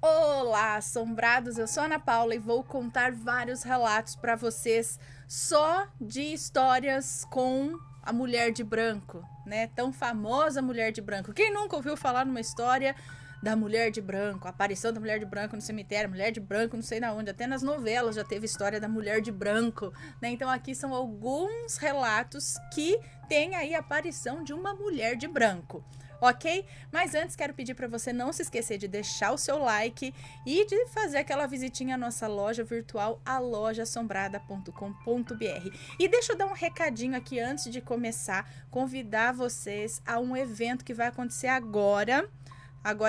Olá, assombrados! Eu sou a Ana Paula e vou contar vários relatos para vocês só de histórias com a mulher de branco, né? Tão famosa mulher de branco. Quem nunca ouviu falar numa história da mulher de branco, a aparição da mulher de branco no cemitério, mulher de branco não sei na onde, até nas novelas já teve história da mulher de branco, né? Então aqui são alguns relatos que tem aí a aparição de uma mulher de branco. Ok? Mas antes quero pedir para você não se esquecer de deixar o seu like e de fazer aquela visitinha à nossa loja virtual, alojassombrada.com.br. E deixa eu dar um recadinho aqui antes de começar, convidar vocês a um evento que vai acontecer agora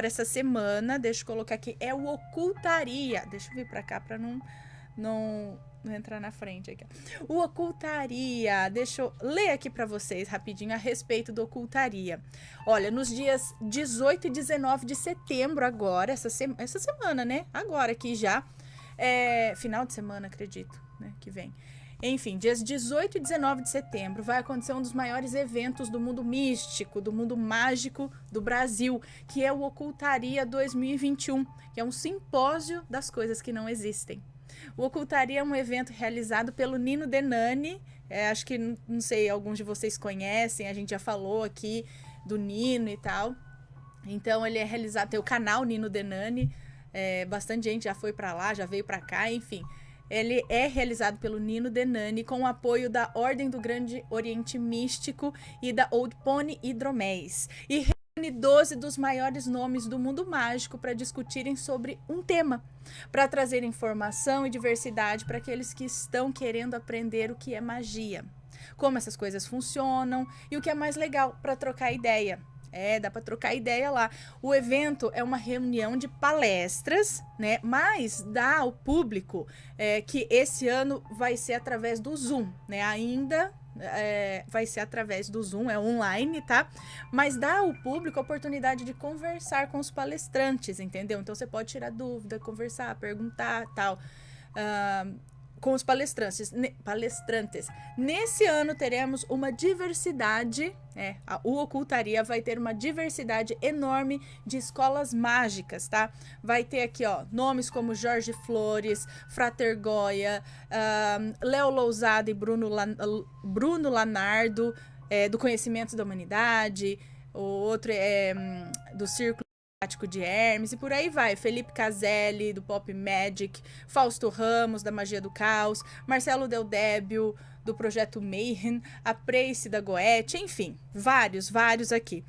essa semana. Deixa eu colocar aqui, é o Ocultaria. Deixa eu vir para cá para não entrar na frente aqui. O Ocultaria, deixa eu ler aqui para vocês rapidinho a respeito do Ocultaria. Olha, nos dias 18 e 19 de setembro agora, essa semana, né? Agora aqui já, final de semana, acredito, né? Que vem. Enfim, dias 18 e 19 de setembro vai acontecer um dos maiores eventos do mundo místico, do mundo mágico do Brasil, que é o Ocultaria 2021, que é um simpósio das coisas que não existem. O Ocultaria é um evento realizado pelo Nino Denani, acho que, não sei, alguns de vocês conhecem, a gente já falou aqui do Nino e tal. Então ele é realizado, tem o canal Nino Denani, bastante gente já foi para lá, já veio para cá, enfim. Ele é realizado pelo Nino Denani com o apoio da Ordem do Grande Oriente Místico e da Old Pony Hidroméis. E reúne 12 dos maiores nomes do mundo mágico para discutirem sobre um tema, para trazer informação e diversidade para aqueles que estão querendo aprender o que é magia, como essas coisas funcionam e o que é mais legal, para trocar ideia. Dá para trocar ideia lá. O evento é uma reunião de palestras, né? Mas dá ao público que esse ano vai ser através do Zoom, né? Ainda vai ser através do Zoom, é online, tá? Mas dá ao público a oportunidade de conversar com os palestrantes, entendeu? Então você pode tirar dúvida, conversar, perguntar, tal. Com os palestrantes. Nesse ano teremos uma diversidade, o Ocultaria vai ter uma diversidade enorme de escolas mágicas, tá? Vai ter aqui, ó, nomes como Jorge Flores, Frater Goya, Léo Lousada e Bruno Lanardo, do Conhecimento da Humanidade, o outro é do Círculo de Hermes, e por aí vai. Felipe Caselli, do Pop Magic, Fausto Ramos, da Magia do Caos, Marcelo Del Débio, do Projeto Mayhem, a Prace da Goethe, enfim, vários aqui.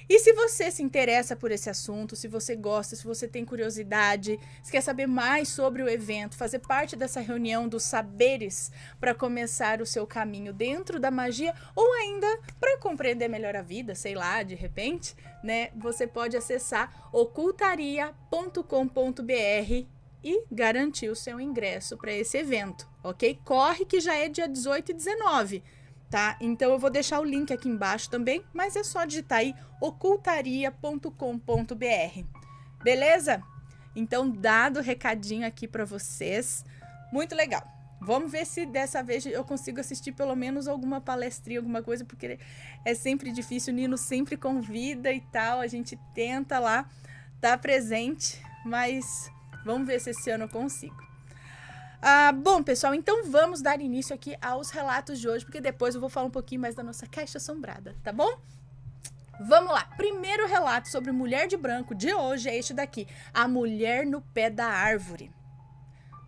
E se você se interessa por esse assunto, se você gosta, se você tem curiosidade, se quer saber mais sobre o evento, fazer parte dessa reunião dos saberes para começar o seu caminho dentro da magia, ou ainda para compreender melhor a vida, sei lá, de repente, né? Você pode acessar ocultaria.com.br e garantir o seu ingresso para esse evento, ok? Corre que já é dia 18 e 19. Tá? Então eu vou deixar o link aqui embaixo também, mas é só digitar aí ocultaria.com.br. Beleza? Então, dado o recadinho aqui para vocês, muito legal. Vamos ver se dessa vez eu consigo assistir pelo menos alguma palestrinha, alguma coisa, porque é sempre difícil, o Nino sempre convida e tal, a gente tenta lá estar presente, mas vamos ver se esse ano eu consigo. Bom, pessoal, então vamos dar início aqui aos relatos de hoje, porque depois eu vou falar um pouquinho mais da nossa caixa assombrada, tá bom? Vamos lá. Primeiro relato sobre mulher de branco de hoje é este daqui. A mulher no pé da árvore.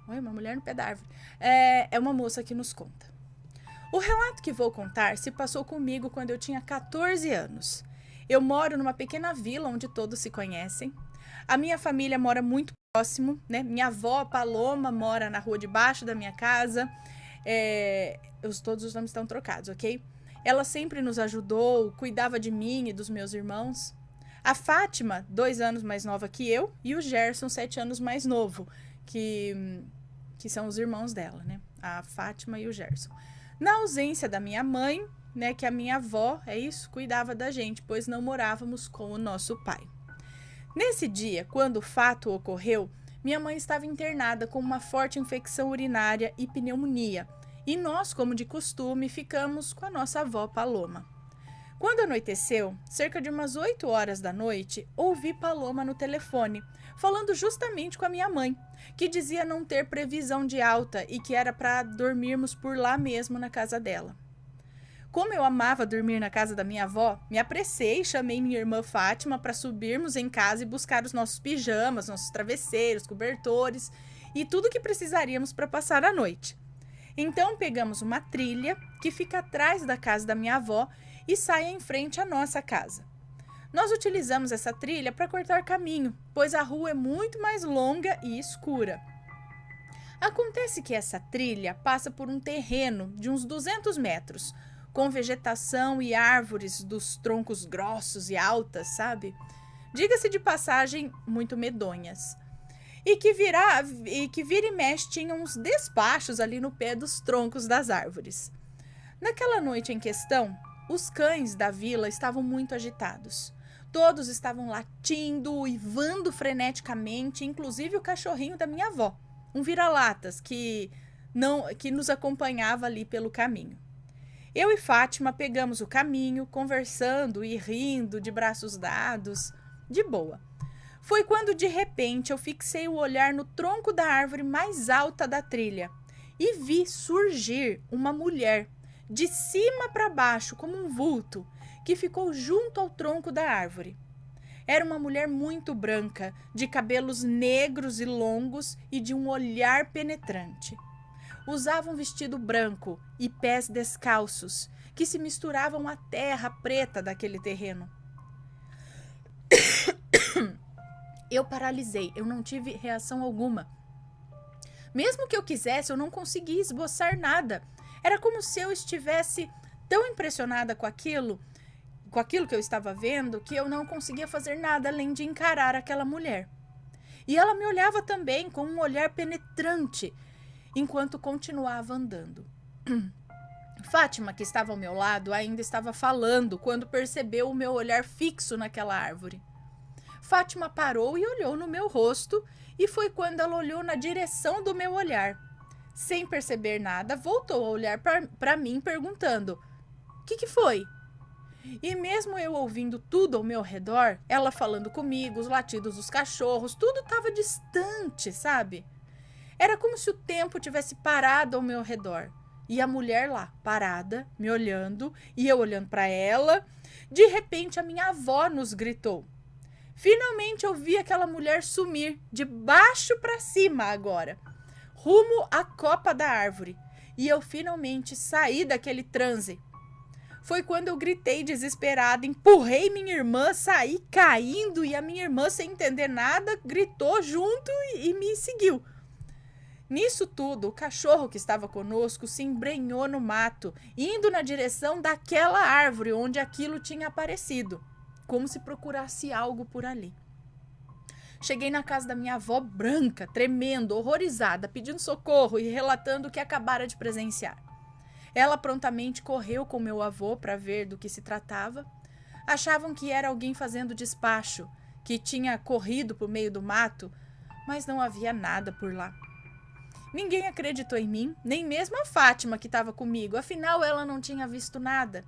Oi, uma mulher no pé da árvore. É uma moça que nos conta. O relato que vou contar se passou comigo quando eu tinha 14 anos. Eu moro numa pequena vila onde todos se conhecem. A minha família mora muito próximo, né? Minha avó, Paloma, mora na rua de baixo da minha casa. Todos os nomes estão trocados, ok? Ela sempre nos ajudou, cuidava de mim e dos meus irmãos. A Fátima, 2 anos mais nova que eu, e o Gerson, 7 anos mais novo, que são os irmãos dela, né? A Fátima e o Gerson. Na ausência da minha mãe, né, que a minha avó, cuidava da gente, pois não morávamos com o nosso pai. Nesse dia, quando o fato ocorreu, minha mãe estava internada com uma forte infecção urinária e pneumonia, e nós, como de costume, ficamos com a nossa avó Paloma. Quando anoiteceu, cerca de umas 8 horas da noite, ouvi Paloma no telefone, falando justamente com a minha mãe, que dizia não ter previsão de alta e que era para dormirmos por lá mesmo na casa dela. Como eu amava dormir na casa da minha avó, me apressei e chamei minha irmã Fátima para subirmos em casa e buscar os nossos pijamas, nossos travesseiros, cobertores e tudo que precisaríamos para passar a noite. Então pegamos uma trilha que fica atrás da casa da minha avó e sai em frente à nossa casa. Nós utilizamos essa trilha para cortar caminho, pois a rua é muito mais longa e escura. Acontece que essa trilha passa por um terreno de uns 200 metros, com vegetação e árvores dos troncos grossos e altas, sabe? Diga-se de passagem, muito medonhas. E que vira e mexe tinha uns despachos ali no pé dos troncos das árvores. Naquela noite em questão, os cães da vila estavam muito agitados. Todos estavam latindo, uivando freneticamente, inclusive o cachorrinho da minha avó, um vira-latas que nos acompanhava ali pelo caminho. Eu e Fátima pegamos o caminho, conversando e rindo, de braços dados, de boa. Foi quando, de repente, eu fixei o olhar no tronco da árvore mais alta da trilha e vi surgir uma mulher, de cima para baixo, como um vulto, que ficou junto ao tronco da árvore. Era uma mulher muito branca, de cabelos negros e longos e de um olhar penetrante. Usava um vestido branco e pés descalços, que se misturavam à terra preta daquele terreno. Eu paralisei, eu não tive reação alguma. Mesmo que eu quisesse, eu não conseguia esboçar nada. Era como se eu estivesse tão impressionada com aquilo que eu estava vendo, que eu não conseguia fazer nada além de encarar aquela mulher. E ela me olhava também com um olhar penetrante, enquanto continuava andando. Fátima, que estava ao meu lado, ainda estava falando quando percebeu o meu olhar fixo naquela árvore. Fátima parou e olhou no meu rosto, e foi quando ela olhou na direção do meu olhar. Sem perceber nada, voltou a olhar para mim, perguntando: "O que foi?" E mesmo eu ouvindo tudo ao meu redor, ela falando comigo, os latidos dos cachorros, tudo estava distante, sabe? Era como se o tempo tivesse parado ao meu redor. E a mulher lá, parada, me olhando, e eu olhando para ela. De repente, a minha avó nos gritou. Finalmente eu vi aquela mulher sumir, de baixo para cima agora, rumo à copa da árvore. E eu finalmente saí daquele transe. Foi quando eu gritei desesperada, empurrei minha irmã, saí caindo, e a minha irmã, sem entender nada, gritou junto e me seguiu. Nisso tudo, o cachorro que estava conosco se embrenhou no mato, indo na direção daquela árvore onde aquilo tinha aparecido, como se procurasse algo por ali. Cheguei na casa da minha avó branca, tremendo, horrorizada, pedindo socorro e relatando o que acabara de presenciar. Ela prontamente correu com meu avô para ver do que se tratava. Achavam que era alguém fazendo despacho, que tinha corrido por meio do mato, mas não havia nada por lá. Ninguém acreditou em mim, nem mesmo a Fátima que estava comigo, afinal ela não tinha visto nada.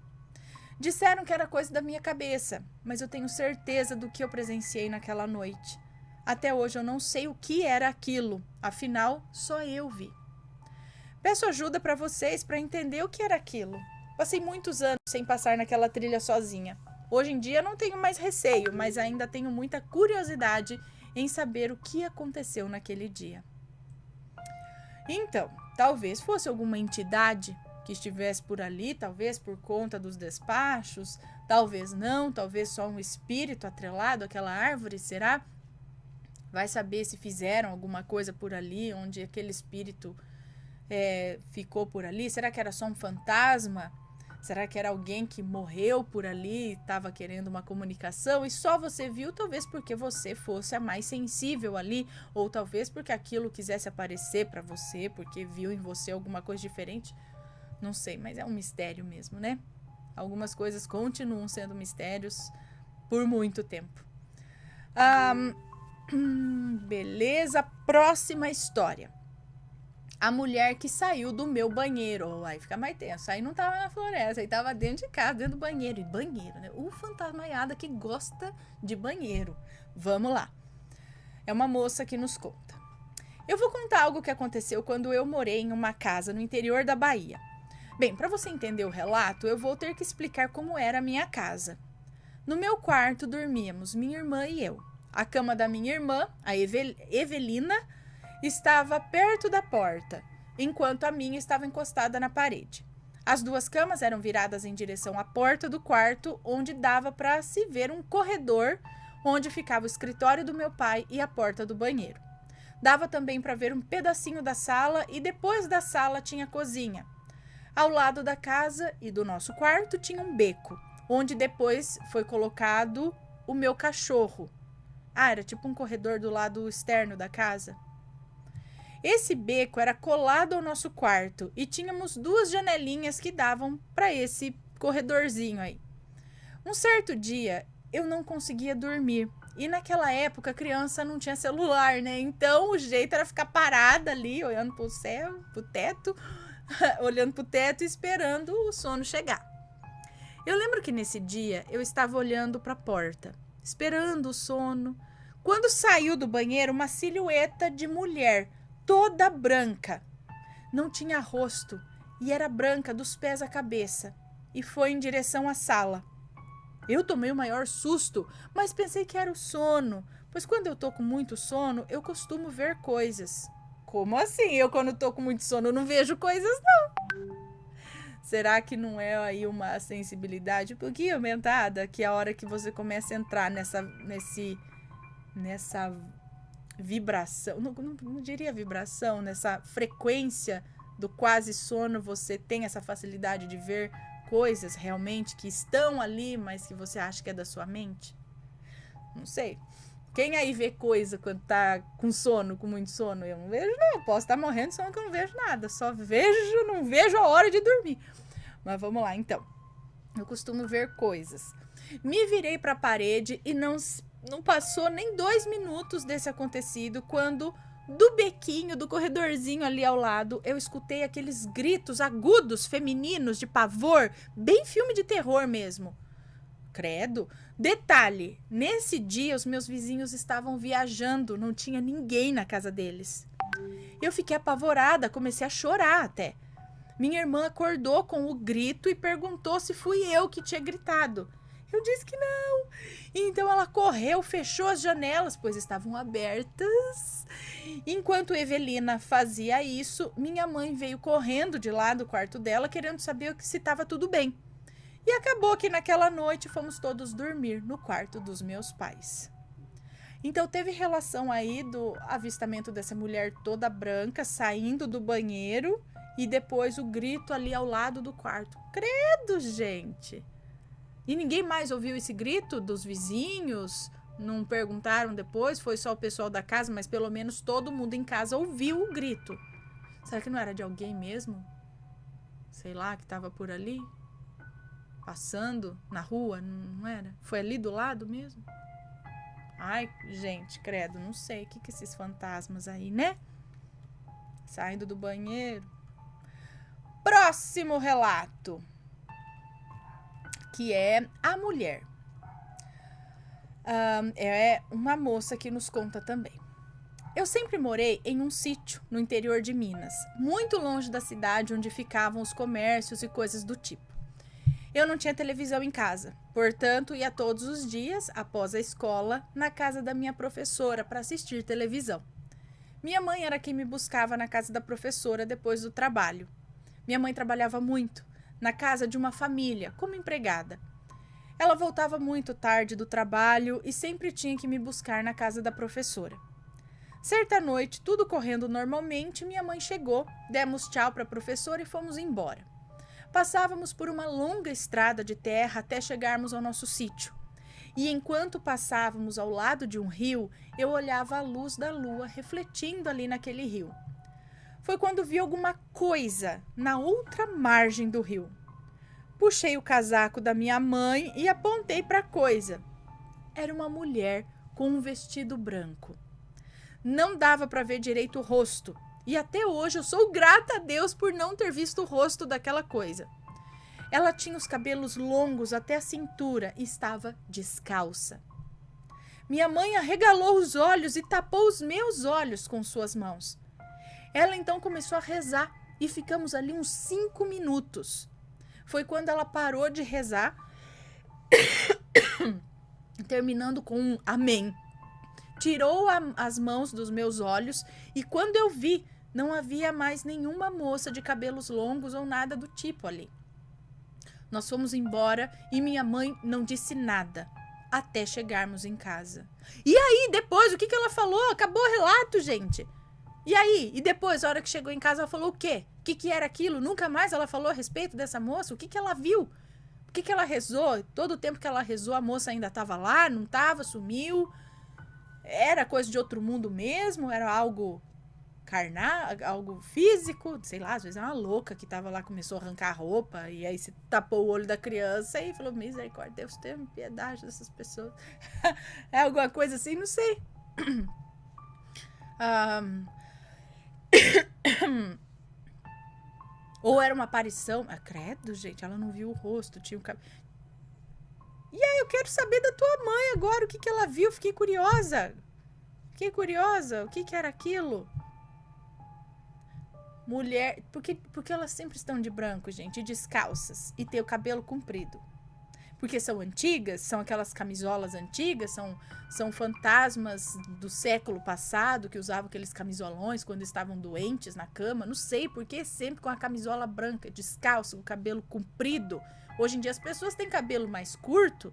Disseram que era coisa da minha cabeça, mas eu tenho certeza do que eu presenciei naquela noite. Até hoje eu não sei o que era aquilo, afinal só eu vi. Peço ajuda para vocês para entender o que era aquilo. Passei muitos anos sem passar naquela trilha sozinha. Hoje em dia não tenho mais receio, mas ainda tenho muita curiosidade em saber o que aconteceu naquele dia. Então, talvez fosse alguma entidade que estivesse por ali, talvez por conta dos despachos, talvez não, talvez só um espírito atrelado àquela árvore, será? Vai saber se fizeram alguma coisa por ali, onde aquele espírito ficou por ali. Será que era só um fantasma? Será que era alguém que morreu por ali e estava querendo uma comunicação e só você viu, talvez porque você fosse a mais sensível ali, ou talvez porque aquilo quisesse aparecer para você, porque viu em você alguma coisa diferente? Não sei, mas é um mistério mesmo, né? Algumas coisas continuam sendo mistérios por muito tempo. Beleza, próxima história. a mulher que saiu do meu banheiro. Aí fica mais tenso. Aí não tava na floresta, aí tava dentro de casa, dentro do banheiro. E banheiro, né? O fantasmaiada que gosta de banheiro. Vamos lá. É uma moça que nos conta. Eu vou contar algo que aconteceu quando eu morei em uma casa no interior da Bahia. Bem, para você entender o relato, eu vou ter que explicar como era a minha casa. No meu quarto dormíamos minha irmã e eu. A cama da minha irmã, a Evelina, estava perto da porta, enquanto a minha estava encostada na parede. As duas camas eram viradas em direção à porta do quarto, onde dava para se ver um corredor, onde ficava o escritório do meu pai e a porta do banheiro. Dava também para ver um pedacinho da sala e depois da sala tinha a cozinha. Ao lado da casa e do nosso quarto tinha um beco, onde depois foi colocado o meu cachorro. Era tipo um corredor do lado externo da casa. Esse beco era colado ao nosso quarto e tínhamos duas janelinhas que davam para esse corredorzinho aí. Um certo dia eu não conseguia dormir e naquela época a criança não tinha celular, né? Então o jeito era ficar parada ali, olhando pro céu, pro teto, olhando pro teto e esperando o sono chegar. Eu lembro que nesse dia eu estava olhando para a porta, esperando o sono, quando saiu do banheiro uma silhueta de mulher, toda branca. Não tinha rosto e era branca dos pés à cabeça e foi em direção à sala. Eu tomei o maior susto, mas pensei que era o sono, pois quando eu tô com muito sono, eu costumo ver coisas. Como assim? Eu quando tô com muito sono não vejo coisas, não. Será que não é aí uma sensibilidade um pouquinho aumentada? Que a hora que você começa a entrar nessa vibração, não diria vibração, nessa frequência do quase sono, você tem essa facilidade de ver coisas realmente que estão ali, mas que você acha que é da sua mente? Não sei. Quem aí vê coisa quando tá com sono, com muito sono? Eu não vejo, não. Posso estar morrendo de sono que eu não vejo nada. Só vejo, não vejo a hora de dormir. Mas vamos lá, então. Eu costumo ver coisas. Me virei para a parede e não passou nem 2 minutos desse acontecido quando, do bequinho, do corredorzinho ali ao lado, eu escutei aqueles gritos agudos, femininos, de pavor, bem filme de terror mesmo. Credo. Detalhe, nesse dia os meus vizinhos estavam viajando, não tinha ninguém na casa deles. Eu fiquei apavorada, comecei a chorar até. Minha irmã acordou com o grito e perguntou se fui eu que tinha gritado. Eu disse que não. Então ela correu, fechou as janelas, pois estavam abertas. Enquanto Evelina fazia isso, minha mãe veio correndo de lá do quarto dela, querendo saber se estava tudo bem. E acabou que naquela noite fomos todos dormir no quarto dos meus pais. Então teve relação aí do avistamento dessa mulher toda branca saindo do banheiro e depois o grito ali ao lado do quarto. Credo, gente! E ninguém mais ouviu esse grito dos vizinhos? Não perguntaram depois? Foi só o pessoal da casa, mas pelo menos todo mundo em casa ouviu o grito. Será que não era de alguém mesmo? Sei lá, que estava por ali? Passando na rua, não era? Foi ali do lado mesmo? Ai, gente, credo, não sei o que esses fantasmas aí, né? Saindo do banheiro. Próximo relato, que é a mulher. É uma moça que nos conta também. Eu sempre morei em um sítio no interior de Minas, muito longe da cidade onde ficavam os comércios e coisas do tipo. Eu não tinha televisão em casa, portanto, ia todos os dias, após a escola, na casa da minha professora para assistir televisão. Minha mãe era quem me buscava na casa da professora depois do trabalho. Minha mãe trabalhava muito, na casa de uma família, como empregada. Ela voltava muito tarde do trabalho e sempre tinha que me buscar na casa da professora. Certa noite, tudo correndo normalmente, minha mãe chegou, demos tchau para a professora e fomos embora. Passávamos por uma longa estrada de terra até chegarmos ao nosso sítio. E enquanto passávamos ao lado de um rio, eu olhava a luz da lua refletindo ali naquele rio. Foi quando vi alguma coisa na outra margem do rio. Puxei o casaco da minha mãe e apontei para a coisa. Era uma mulher com um vestido branco. Não dava para ver direito o rosto. E até hoje eu sou grata a Deus por não ter visto o rosto daquela coisa. Ela tinha os cabelos longos até a cintura e estava descalça. Minha mãe arregalou os olhos e tapou os meus olhos com suas mãos. Ela então começou a rezar e ficamos ali uns 5 minutos. Foi quando ela parou de rezar, terminando com um amém. Tirou as mãos dos meus olhos e quando eu vi, não havia mais nenhuma moça de cabelos longos ou nada do tipo ali. Nós fomos embora e minha mãe não disse nada até chegarmos em casa. E aí, depois, o que ela falou? Acabou o relato, gente. E aí? E depois, a hora que chegou em casa, ela falou o quê? O que era aquilo? Nunca mais ela falou a respeito dessa moça? O que ela viu? O que ela rezou? Todo o tempo que ela rezou, a moça ainda estava lá? Não estava? Sumiu? Era coisa de outro mundo mesmo? Era algo carnal, algo físico? Sei lá, às vezes é uma louca que tava lá, começou a arrancar a roupa e aí se tapou o olho da criança e falou, misericórdia, Deus tenha piedade dessas pessoas. É alguma coisa assim? Não sei. Ou era uma aparição. Credo, gente, ela não viu o rosto, tinha um cabelo. E aí, eu quero saber da tua mãe agora, o que ela viu, fiquei curiosa. O que era aquilo? Mulher, porque elas sempre estão de branco, gente, descalças, e tem o cabelo comprido. Porque são antigas, são aquelas camisolas antigas, são fantasmas do século passado que usavam aqueles camisolões quando estavam doentes na cama. Não sei porque sempre com a camisola branca, descalço, com o cabelo comprido. Hoje em dia as pessoas têm cabelo mais curto,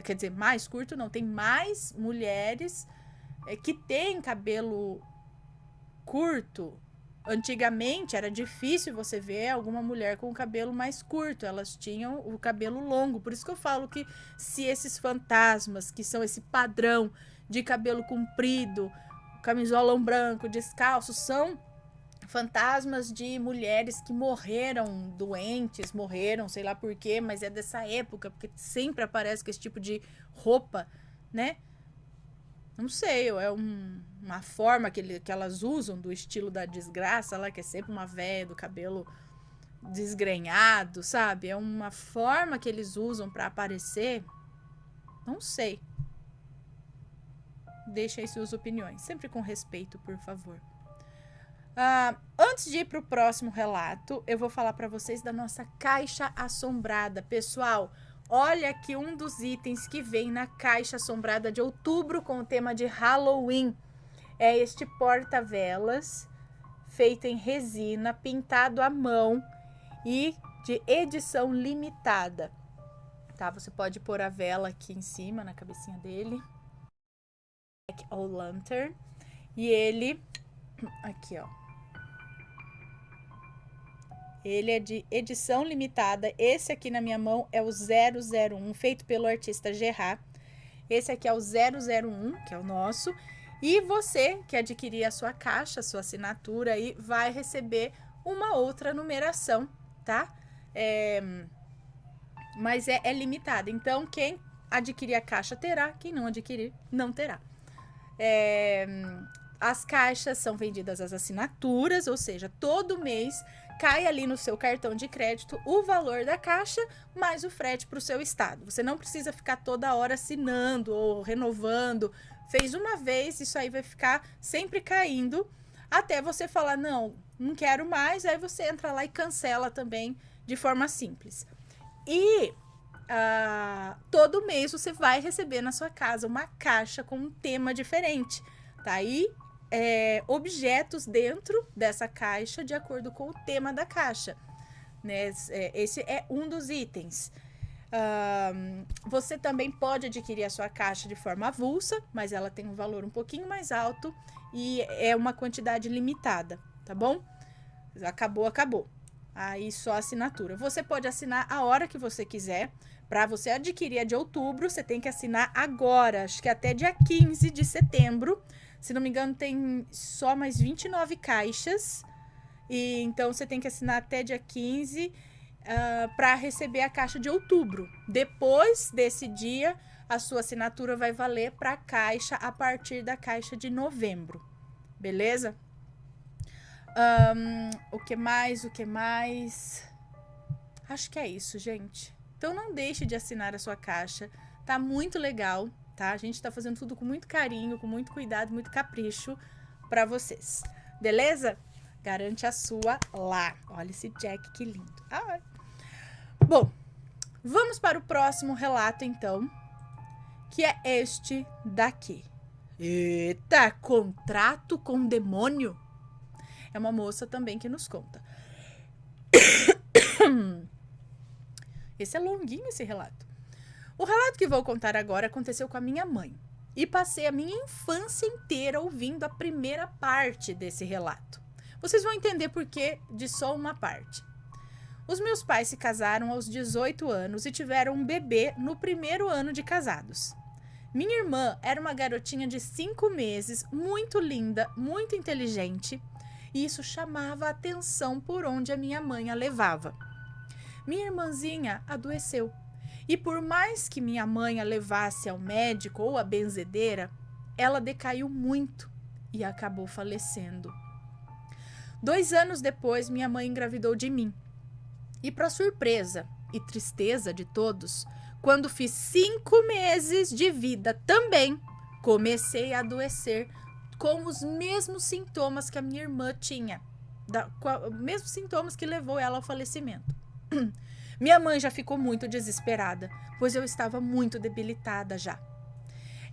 quer dizer, mais curto não, tem mais mulheres que têm cabelo curto. Antigamente era difícil você ver alguma mulher com o cabelo mais curto, elas tinham o cabelo longo. Por isso que eu falo que se esses fantasmas, que são esse padrão de cabelo comprido, camisolão branco, descalço, são fantasmas de mulheres que morreram doentes, morreram, sei lá por quê, mas é dessa época, porque sempre aparece com esse tipo de roupa, né? Não sei, é uma forma que elas usam do estilo da desgraça lá, que é sempre uma véia do cabelo desgrenhado, sabe? É uma forma que eles usam para aparecer. Não sei. Deixa aí suas opiniões, sempre com respeito, por favor. Antes de ir para o próximo relato, eu vou falar para vocês da nossa caixa assombrada. Pessoal, olha aqui um dos itens que vem na caixa assombrada de outubro com o tema de Halloween. É este porta-velas feito em resina, pintado à mão e de edição limitada. Tá? Você pode pôr a vela aqui em cima, na cabecinha dele. O lantern. E ele... Aqui, ó. Ele é de edição limitada. Esse aqui na minha mão é o 001, feito pelo artista Gerard. Esse aqui é o 001, que é o nosso. E você que adquirir a sua caixa, a sua assinatura aí, vai receber uma outra numeração, tá? Mas é limitada. Então, quem adquirir a caixa terá, quem não adquirir, não terá. As caixas são vendidas as assinaturas, ou seja, todo mês cai ali no seu cartão de crédito o valor da caixa mais o frete para o seu estado. Você não precisa ficar toda hora assinando ou renovando. Fez uma vez, isso aí vai ficar sempre caindo até você falar, não quero mais. Aí você entra lá e cancela também de forma simples. E todo mês você vai receber na sua casa uma caixa com um tema diferente. Tá aí? Objetos dentro dessa caixa de acordo com o tema da caixa, né? Esse é um dos itens. Você também pode adquirir a sua caixa de forma avulsa, mas ela tem um valor um pouquinho mais alto e é uma quantidade limitada, tá bom? Acabou. Aí só assinatura. Você pode assinar a hora que você quiser. Para você adquirir a de outubro, você tem que assinar agora, acho que até dia 15 de setembro. Se não me engano, tem só mais 29 caixas. E então, você tem que assinar até dia 15 para receber a caixa de outubro. Depois desse dia, a sua assinatura vai valer para a caixa a partir da caixa de novembro. Beleza? O que mais? O que mais? Acho que é isso, gente. Então não deixe de assinar a sua caixa. Tá muito legal, tá? A gente tá fazendo tudo com muito carinho, com muito cuidado, muito capricho pra vocês. Beleza? Garante a sua lá. Olha esse Jack, que lindo. Ai. Bom, vamos para o próximo relato, então, que é este daqui. Eita, contrato com demônio? É uma moça também que nos conta. Esse é longuinho, esse relato. O relato que vou contar agora aconteceu com a minha mãe. E passei a minha infância inteira ouvindo a primeira parte desse relato. Vocês vão entender por que de só uma parte. Os meus pais se casaram aos 18 anos e tiveram um bebê no primeiro ano de casados. Minha irmã era uma garotinha de 5 meses, muito linda, muito inteligente, e isso chamava a atenção por onde a minha mãe a levava. Minha irmãzinha adoeceu, e por mais que minha mãe a levasse ao médico ou à benzedeira, ela decaiu muito e acabou falecendo. 2 anos depois, minha mãe engravidou de mim. E para surpresa e tristeza de todos, quando fiz 5 meses de vida também, comecei a adoecer com os mesmos sintomas que a minha irmã tinha. Mesmos sintomas que levou ela ao falecimento. Minha mãe já ficou muito desesperada, pois eu estava muito debilitada já.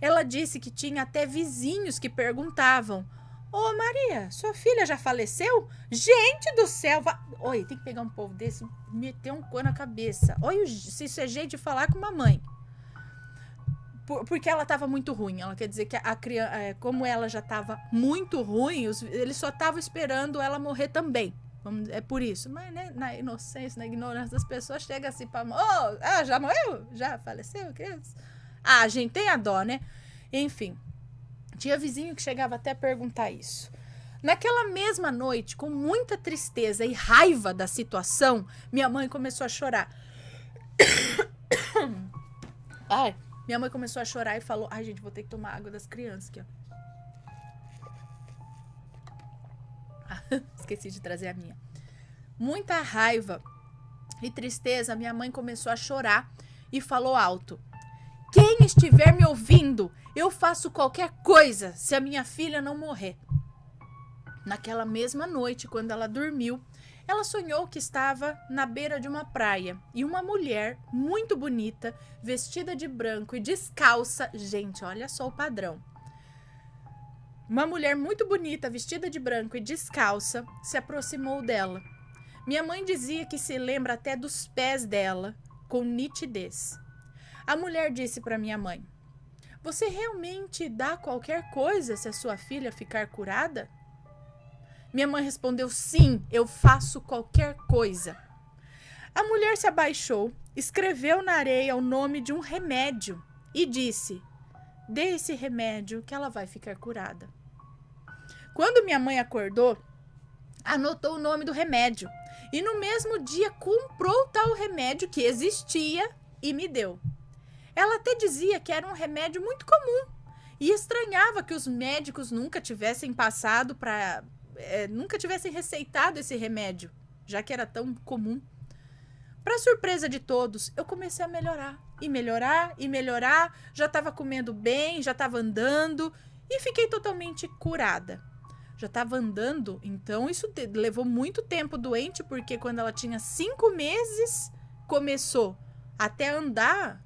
Ela disse que tinha até vizinhos que perguntavam: Ô Maria, sua filha já faleceu? Gente do céu! Oi, tem que pegar um povo desse e meter um coisa na cabeça. Olha, se isso é jeito de falar com uma mãe. Porque ela estava muito ruim. Ela quer dizer que a criança, como ela já estava muito ruim, eles só estavam esperando ela morrer também. É por isso. Mas né, na inocência, na ignorância das pessoas, chega assim para... já morreu? Já faleceu? Criança? A gente tem a dó, né? Enfim. Tinha vizinho que chegava até a perguntar isso. Naquela mesma noite, com muita tristeza e raiva da situação, minha mãe começou a chorar. Minha mãe começou a chorar e falou... Ai, gente, vou ter que tomar água das crianças aqui, ó. Esqueci de trazer a minha. Muita raiva e tristeza, minha mãe começou a chorar e falou alto: quem estiver me ouvindo, eu faço qualquer coisa se a minha filha não morrer. Naquela mesma noite, quando ela dormiu, ela sonhou que estava na beira de uma praia e uma mulher muito bonita, vestida de branco e descalça. Gente, olha só o padrão. Uma mulher muito bonita, vestida de branco e descalça, se aproximou dela. Minha mãe dizia que se lembra até dos pés dela, com nitidez. A mulher disse para minha mãe: você realmente dá qualquer coisa se a sua filha ficar curada? Minha mãe respondeu: sim, eu faço qualquer coisa. A mulher se abaixou, escreveu na areia o nome de um remédio e disse: dê esse remédio que ela vai ficar curada. Quando minha mãe acordou, anotou o nome do remédio e no mesmo dia comprou tal remédio que existia e me deu. Ela até dizia que era um remédio muito comum e estranhava que os médicos nunca tivessem nunca tivessem receitado esse remédio, já que era tão comum. Para surpresa de todos, eu comecei a melhorar, e melhorar, e melhorar. Já estava comendo bem, já estava andando e fiquei totalmente curada. Já estava andando, então isso levou muito tempo doente, porque quando ela tinha 5 meses, começou até andar,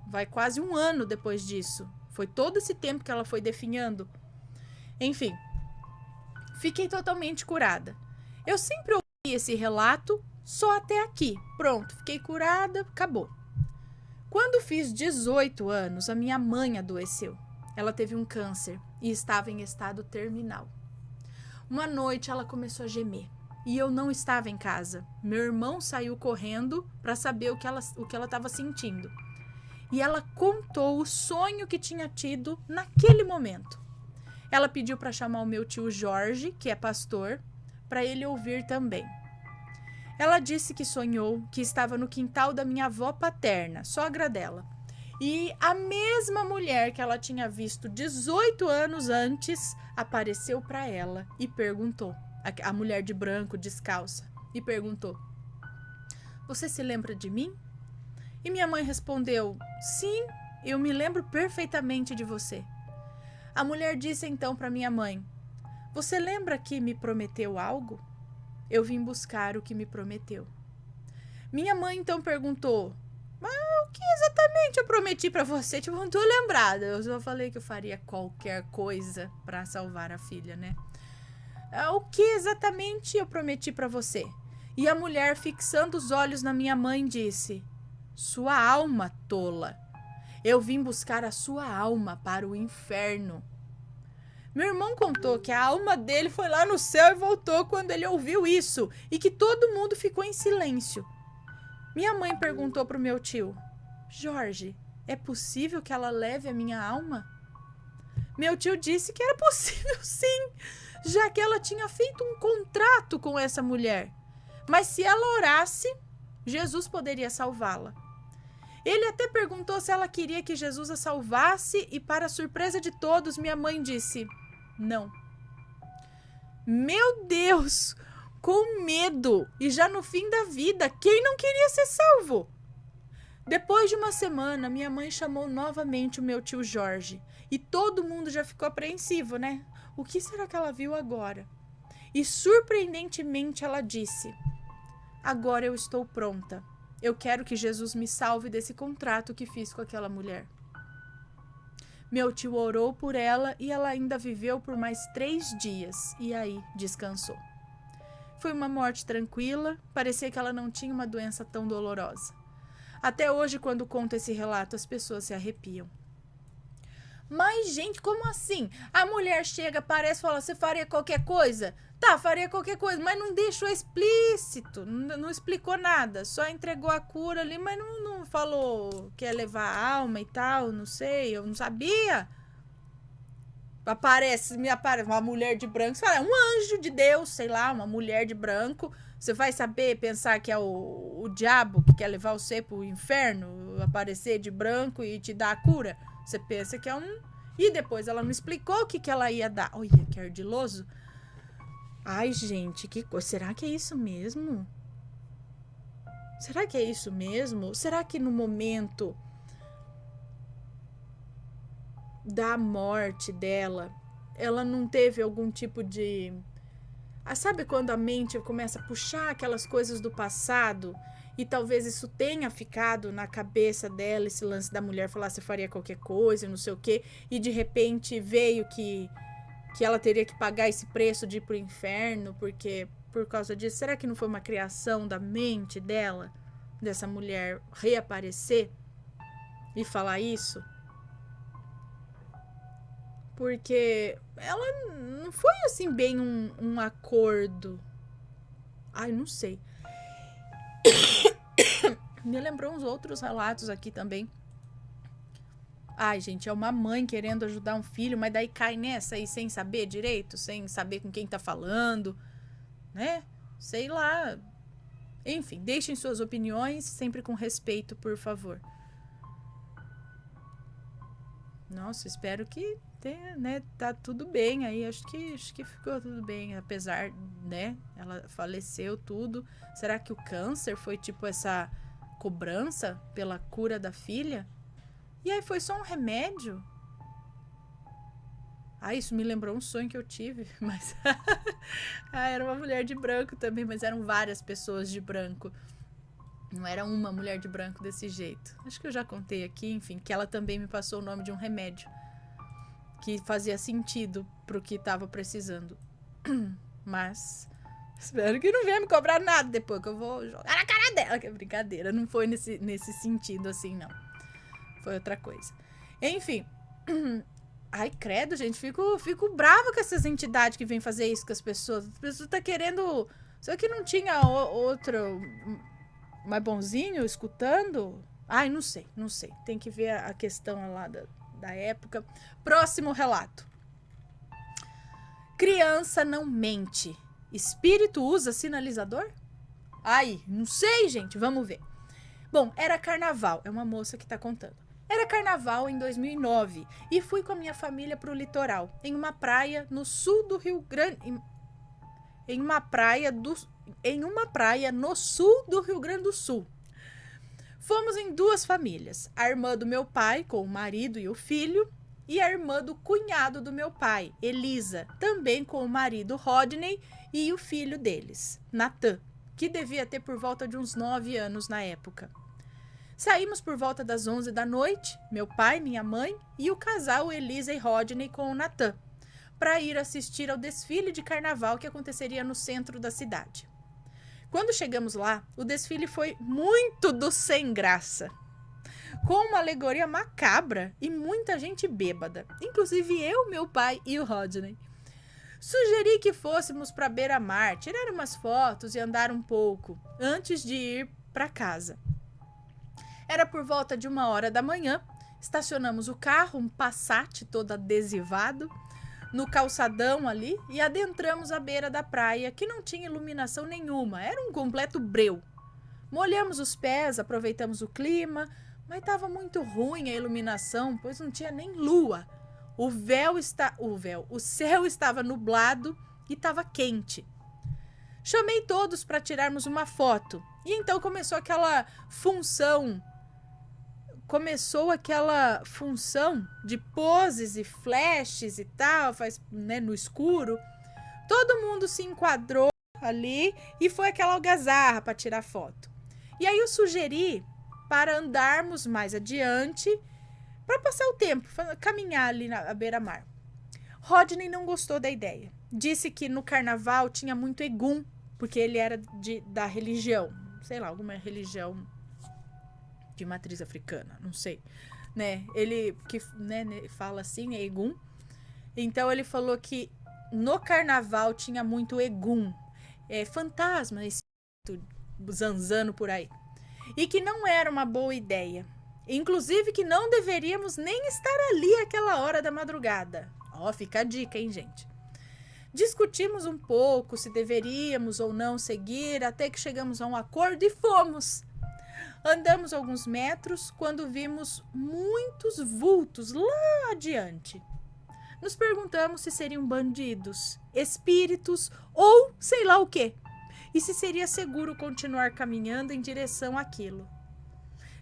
vai quase 1 ano depois disso. Foi todo esse tempo que ela foi definhando. Enfim, fiquei totalmente curada. Eu sempre ouvi esse relato só até aqui. Pronto, fiquei curada, acabou. Quando fiz 18 anos, a minha mãe adoeceu. Ela teve um câncer e estava em estado terminal. Uma noite ela começou a gemer e eu não estava em casa. Meu irmão saiu correndo para saber o que ela estava sentindo. E ela contou o sonho que tinha tido naquele momento. Ela pediu para chamar o meu tio Jorge, que é pastor, para ele ouvir também. Ela disse que sonhou que estava no quintal da minha avó paterna, sogra dela. E a mesma mulher que ela tinha visto 18 anos antes apareceu para ela e perguntou: a mulher de branco, descalça, e perguntou: "Você se lembra de mim?" E minha mãe respondeu: "Sim, eu me lembro perfeitamente de você." A mulher disse então para minha mãe: "Você lembra que me prometeu algo? Eu vim buscar o que me prometeu." Minha mãe então perguntou: "Mas o que exatamente eu prometi para você?" Tipo, não tô lembrada. Eu só falei que eu faria qualquer coisa para salvar a filha, né? "O que exatamente eu prometi para você?" E a mulher, fixando os olhos na minha mãe, disse: "Sua alma, tola. Eu vim buscar a sua alma para o inferno." Meu irmão contou que a alma dele foi lá no céu e voltou quando ele ouviu isso, e que todo mundo ficou em silêncio. Minha mãe perguntou para o meu tio: "Jorge, é possível que ela leve a minha alma?" Meu tio disse que era possível sim, já que ela tinha feito um contrato com essa mulher. Mas se ela orasse, Jesus poderia salvá-la. Ele até perguntou se ela queria que Jesus a salvasse e, para surpresa de todos, minha mãe disse: "Não." Meu Deus! Com medo! E já no fim da vida, quem não queria ser salvo? Depois de uma semana, minha mãe chamou novamente o meu tio Jorge. E todo mundo já ficou apreensivo, né? O que será que ela viu agora? E surpreendentemente ela disse: "Agora eu estou pronta. Eu quero que Jesus me salve desse contrato que fiz com aquela mulher." Meu tio orou por ela e ela ainda viveu por mais 3 dias. E aí descansou. Foi uma morte tranquila, parecia que ela não tinha uma doença tão dolorosa. Até hoje, quando conto esse relato, as pessoas se arrepiam. Mas, gente, como assim? A mulher chega, aparece e fala: "Você faria qualquer coisa?" Tá, faria qualquer coisa, mas não deixou explícito, não explicou nada, só entregou a cura ali, mas não falou que ia levar a alma e tal, não sei, eu não sabia. Me aparece uma mulher de branco, você fala: "É um anjo de Deus, sei lá, uma mulher de branco." Você vai saber pensar que é o diabo que quer levar você pro inferno, aparecer de branco e te dar a cura? Você pensa que é um... E depois ela não explicou o que ela ia dar. Olha, que ardiloso. Ai, gente, que coisa. Será que é isso mesmo? Será que é isso mesmo? Será que no momento da morte dela, ela não teve algum tipo de... sabe quando a mente começa a puxar aquelas coisas do passado e talvez isso tenha ficado na cabeça dela, esse lance da mulher falar se faria qualquer coisa, não sei o quê, e de repente veio que ela teria que pagar esse preço de ir pro inferno porque por causa disso? Será que não foi uma criação da mente dela, dessa mulher reaparecer e falar isso? Porque ela não foi assim bem um acordo. Ai, não sei. Me lembrou uns outros relatos aqui também. Ai, gente, é uma mãe querendo ajudar um filho, mas daí cai nessa aí sem saber direito, sem saber com quem tá falando, né? Sei lá. Enfim, deixem suas opiniões, sempre com respeito, por favor. Nossa, espero que tenha, né? Tá tudo bem aí. Acho que ficou tudo bem, apesar, né? Ela faleceu tudo. Será que o câncer foi tipo essa cobrança pela cura da filha? E aí foi só um remédio? Ah, isso me lembrou um sonho que eu tive, mas era uma mulher de branco também, mas eram várias pessoas de branco. Não era uma mulher de branco desse jeito. Acho que eu já contei aqui, enfim, que ela também me passou o nome de um remédio que fazia sentido pro que tava precisando. Mas espero que não venha me cobrar nada depois, que eu vou jogar na cara dela, que é brincadeira. Não foi nesse sentido assim, não. Foi outra coisa. Enfim. Ai, credo, gente. Fico brava com essas entidades que vêm fazer isso com as pessoas. As pessoas estão querendo... Só que não tinha outro mais bonzinho escutando? Ai, não sei. Tem que ver a questão lá da época. Próximo relato. Criança não mente. Espírito usa sinalizador? Ai, não sei, gente. Vamos ver. Bom, era carnaval. É uma moça que tá contando. Era carnaval em 2009 e fui com a minha família pro litoral, em uma praia no sul do Rio Grande... em uma praia no sul do Rio Grande do Sul. Fomos em 2 famílias, a irmã do meu pai com o marido e o filho, e a irmã do cunhado do meu pai, Elisa, também com o marido Rodney e o filho deles, Nathan, que devia ter por volta de uns 9 anos na época. Saímos por volta das 11 da noite, meu pai, minha mãe e o casal Elisa e Rodney com o Nathan, para ir assistir ao desfile de carnaval que aconteceria no centro da cidade. Quando chegamos lá, o desfile foi muito do sem graça, com uma alegoria macabra e muita gente bêbada, inclusive eu, meu pai e o Rodney. Sugeri que fôssemos para beira-mar, tirar umas fotos e andar um pouco, antes de ir para casa. Era por volta de 1h da manhã, estacionamos o carro, um Passat todo adesivado, no calçadão ali e adentramos a beira da praia, que não tinha iluminação nenhuma, era um completo breu. Molhamos os pés, aproveitamos o clima, mas estava muito ruim a iluminação, pois não tinha nem lua. O céu estava nublado e estava quente. Chamei todos para tirarmos uma foto e então começou aquela função de poses e flashes e tal, no escuro. Todo mundo se enquadrou ali e foi aquela algazarra para tirar foto. E aí eu sugeri para andarmos mais adiante, para passar o tempo, caminhar ali na beira-mar. Rodney não gostou da ideia. Disse que no carnaval tinha muito egum, porque ele era da religião, sei lá, alguma religião de matriz africana, não sei, né? Ele que fala assim, é egum. Então ele falou que no carnaval tinha muito egum, fantasma, espírito zanzando por aí, e que não era uma boa ideia. Inclusive que não deveríamos nem estar ali àquela hora da madrugada. Ó, fica a dica, hein, gente? Discutimos um pouco se deveríamos ou não seguir, até que chegamos a um acordo e fomos. Andamos alguns metros quando vimos muitos vultos lá adiante. Nos perguntamos se seriam bandidos, espíritos ou sei lá o quê, e se seria seguro continuar caminhando em direção àquilo.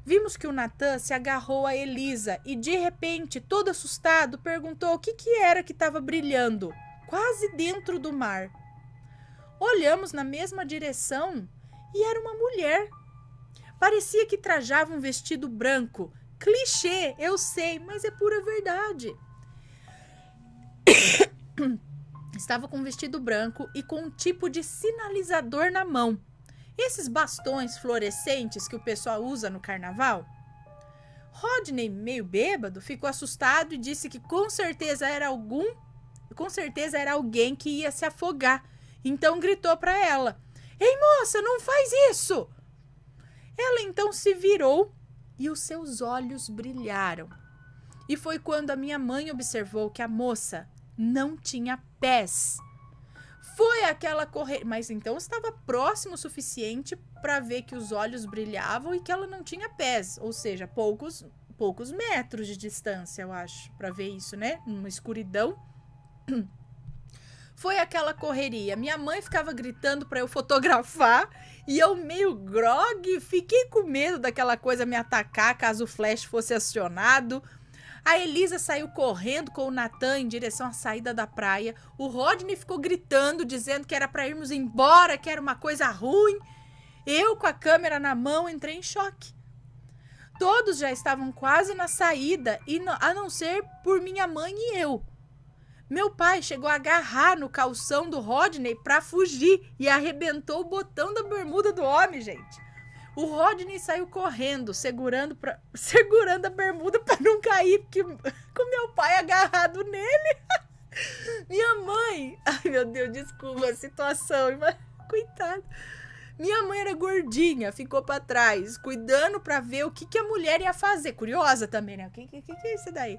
Vimos que o Nathan se agarrou a Elisa e, de repente, todo assustado, perguntou o que era que estava brilhando, quase dentro do mar. Olhamos na mesma direção e era uma mulher. Parecia que trajava um vestido branco. Clichê, eu sei, mas é pura verdade. Estava com um vestido branco e com um tipo de sinalizador na mão. Esses bastões fluorescentes que o pessoal usa no carnaval. Rodney, meio bêbado, ficou assustado e disse que com certeza era alguém que ia se afogar. Então gritou para ela: "Ei, moça, não faz isso!" Ela então se virou e os seus olhos brilharam. E foi quando a minha mãe observou que a moça não tinha pés. Foi aquela correr, mas então estava próximo o suficiente para ver que os olhos brilhavam e que ela não tinha pés, ou seja, poucos metros de distância, eu acho, para ver isso, né? Numa escuridão. Foi aquela correria. Minha mãe ficava gritando para eu fotografar e eu meio grogue, fiquei com medo daquela coisa me atacar caso o flash fosse acionado. A Elisa saiu correndo com o Nathan em direção à saída da praia. O Rodney ficou gritando, dizendo que era para irmos embora, que era uma coisa ruim. Eu, com a câmera na mão, entrei em choque. Todos já estavam quase na saída, a não ser por minha mãe e eu. Meu pai chegou a agarrar no calção do Rodney para fugir e arrebentou o botão da bermuda do homem, gente. O Rodney saiu correndo, segurando a bermuda para não cair, porque com meu pai agarrado nele. Minha mãe... Ai, meu Deus, desculpa a situação, mas coitado. Minha mãe era gordinha, ficou para trás, cuidando para ver o que a mulher ia fazer. Curiosa também, né? O que é isso daí?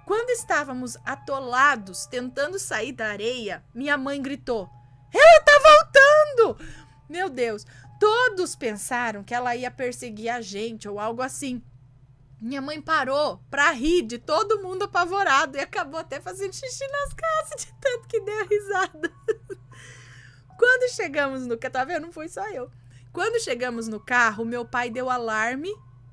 Quando estávamos atolados, tentando sair da areia, minha mãe gritou: "Ela tá voltando!" Meu Deus, todos pensaram que ela ia perseguir a gente ou algo assim. Minha mãe parou pra rir de todo mundo apavorado e acabou até fazendo xixi nas calças de tanto que deu a risada. chegamos no carro, tá vendo? Não foi só eu. Quando chegamos no carro, meu pai deu alarme.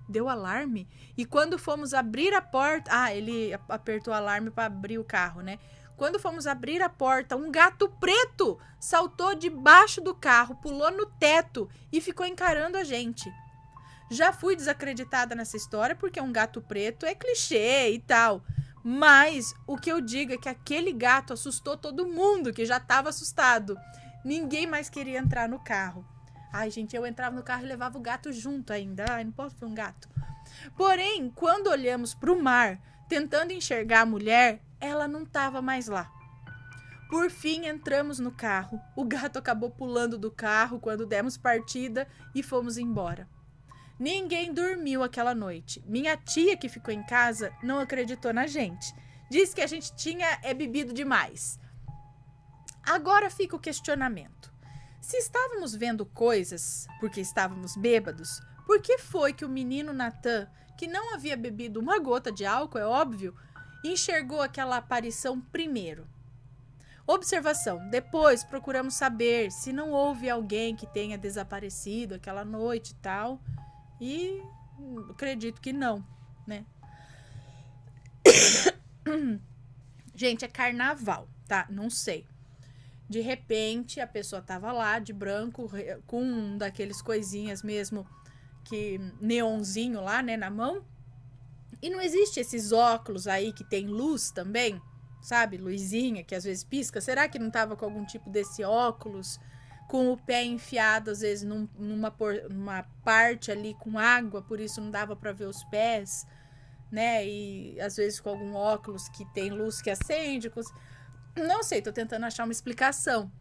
Deu alarme? E quando fomos abrir a porta... Ah, ele apertou o alarme para abrir o carro, né? Quando fomos abrir a porta, um gato preto saltou debaixo do carro, pulou no teto e ficou encarando a gente. Já fui desacreditada nessa história porque um gato preto é clichê e tal. Mas o que eu digo é que aquele gato assustou todo mundo que já estava assustado. Ninguém mais queria entrar no carro. Ai, gente, eu entrava no carro e levava o gato junto ainda. Ai, não posso ver um gato. Porém, quando olhamos para o mar, tentando enxergar a mulher, ela não estava mais lá. Por fim, entramos no carro. O gato acabou pulando do carro quando demos partida e fomos embora. Ninguém dormiu aquela noite. Minha tia, que ficou em casa, não acreditou na gente. Disse que a gente tinha bebido demais. Agora fica o questionamento. Se estávamos vendo coisas porque estávamos bêbados, por que foi que o menino Natan, que não havia bebido uma gota de álcool, é óbvio, enxergou aquela aparição primeiro? Observação. Depois procuramos saber se não houve alguém que tenha desaparecido aquela noite e tal. E acredito que não, né? Gente, é carnaval, tá? Não sei. De repente, a pessoa tava lá de branco, com um daqueles coisinhas mesmo, que neonzinho lá, né, na mão. E não existe esses óculos aí que tem luz também, sabe? Luzinha, que às vezes pisca. Será que não tava com algum tipo desse óculos? Com o pé enfiado, às vezes, numa parte ali com água, por isso não dava para ver os pés, né? E às vezes com algum óculos que tem luz que acende. Não sei, tô tentando achar uma explicação.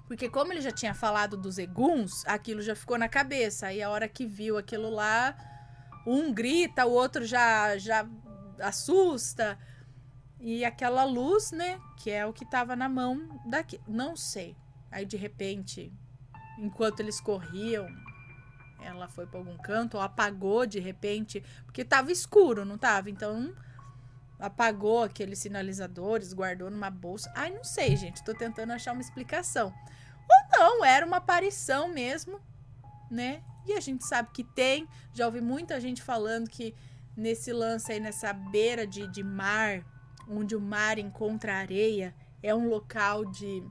Porque como ele já tinha falado dos eguns, aquilo já ficou na cabeça. Aí a hora que viu aquilo lá, um grita, o outro já assusta. E aquela luz, né, que é o que tava na mão daqui. Não sei. Aí, de repente, enquanto eles corriam, ela foi para algum canto ou apagou de repente, porque tava escuro, não tava? Então, apagou aqueles sinalizadores, guardou numa bolsa. Ai, não sei, gente, tô tentando achar uma explicação. Ou não, era uma aparição mesmo, né? E a gente sabe que tem, já ouvi muita gente falando que nesse lance aí, nessa beira de mar, onde o mar encontra areia, é um local de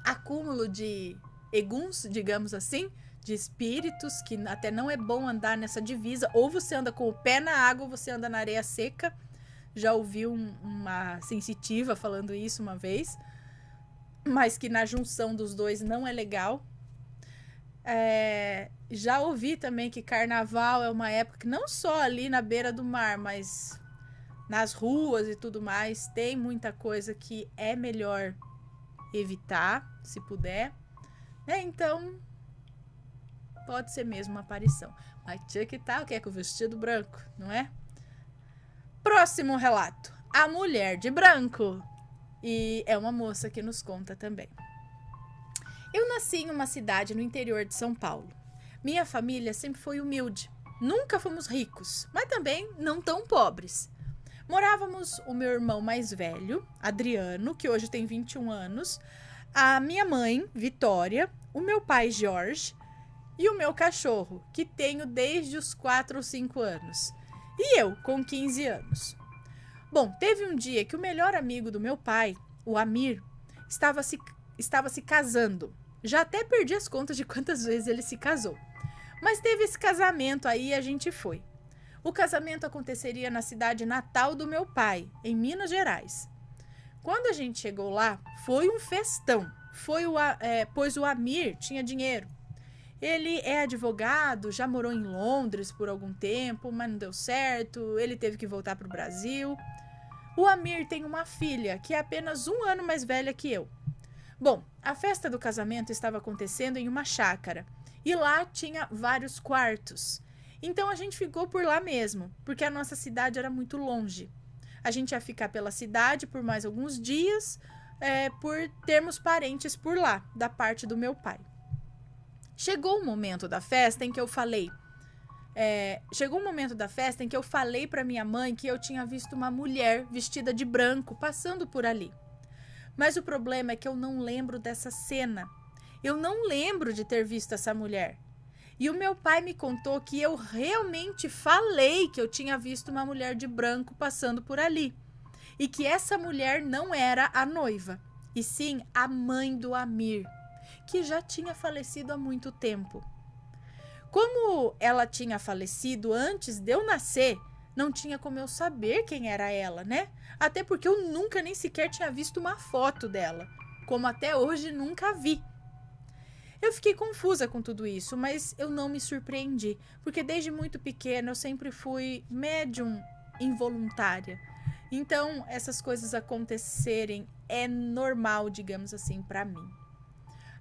acúmulo de eguns, digamos assim, de espíritos, que até não é bom andar nessa divisa. Ou você anda com o pé na água, ou você anda na areia seca. Já ouvi uma sensitiva falando isso uma vez, mas que na junção dos dois não é legal. Já ouvi também que carnaval é uma época que não só ali na beira do mar, mas nas ruas e tudo mais, tem muita coisa que é melhor evitar, se puder, né? Então pode ser mesmo uma aparição. Mas tinha que estar, o que é, com o vestido branco, não é? Próximo relato, a mulher de branco. E é uma moça que nos conta também. Eu nasci em uma cidade no interior de São Paulo. Minha família sempre foi humilde. Nunca fomos ricos, mas também não tão pobres. Morávamos o meu irmão mais velho, Adriano, que hoje tem 21 anos, a minha mãe, Vitória, o meu pai, Jorge, e o meu cachorro, que tenho desde os 4 ou 5 anos, e eu, com 15 anos. Bom, teve um dia que o melhor amigo do meu pai, o Amir, estava se casando. Já até perdi as contas de quantas vezes ele se casou. Mas teve esse casamento aí e a gente foi. O casamento aconteceria na cidade natal do meu pai, em Minas Gerais. Quando a gente chegou lá, foi um festão. Pois o Amir tinha dinheiro. Ele é advogado, já morou em Londres por algum tempo, mas não deu certo. Ele teve que voltar para o Brasil. O Amir tem uma filha que é apenas 1 ano mais velha que eu. Bom, a festa do casamento estava acontecendo em uma chácara. E lá tinha vários quartos. Então a gente ficou por lá mesmo, porque a nossa cidade era muito longe. A gente ia ficar pela cidade por mais alguns dias, por termos parentes por lá, da parte do meu pai. Chegou um momento da festa em que eu falei para minha mãe que eu tinha visto uma mulher vestida de branco passando por ali. Mas o problema é que eu não lembro dessa cena. Eu não lembro de ter visto essa mulher. E o meu pai me contou que eu realmente falei que eu tinha visto uma mulher de branco passando por ali. E que essa mulher não era a noiva, e sim a mãe do Amir, que já tinha falecido há muito tempo. Como ela tinha falecido antes de eu nascer, não tinha como eu saber quem era ela, né? Até porque eu nunca nem sequer tinha visto uma foto dela, como até hoje nunca vi. Eu fiquei confusa com tudo isso, mas eu não me surpreendi, porque desde muito pequena eu sempre fui médium involuntária. Então, essas coisas acontecerem é normal, digamos assim, pra mim.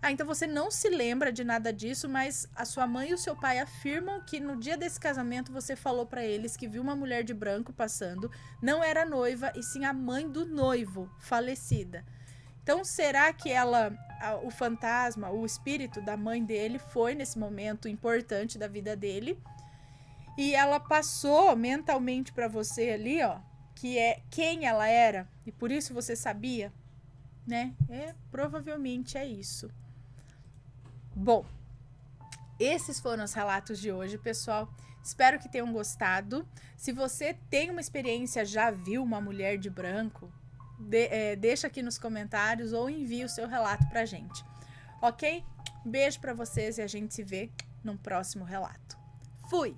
Ah, então você não se lembra de nada disso, mas a sua mãe e o seu pai afirmam que no dia desse casamento você falou pra eles que viu uma mulher de branco passando, não era a noiva e sim a mãe do noivo, falecida. Então, será que ela, o fantasma, o espírito da mãe dele foi nesse momento importante da vida dele e ela passou mentalmente pra você ali, ó, que é quem ela era e por isso você sabia, né? Provavelmente é isso. Bom, esses foram os relatos de hoje, pessoal. Espero que tenham gostado. Se você tem uma experiência, já viu uma mulher de branco, deixa aqui nos comentários ou envie o seu relato pra gente. Ok? Beijo pra vocês e a gente se vê num próximo relato. Fui!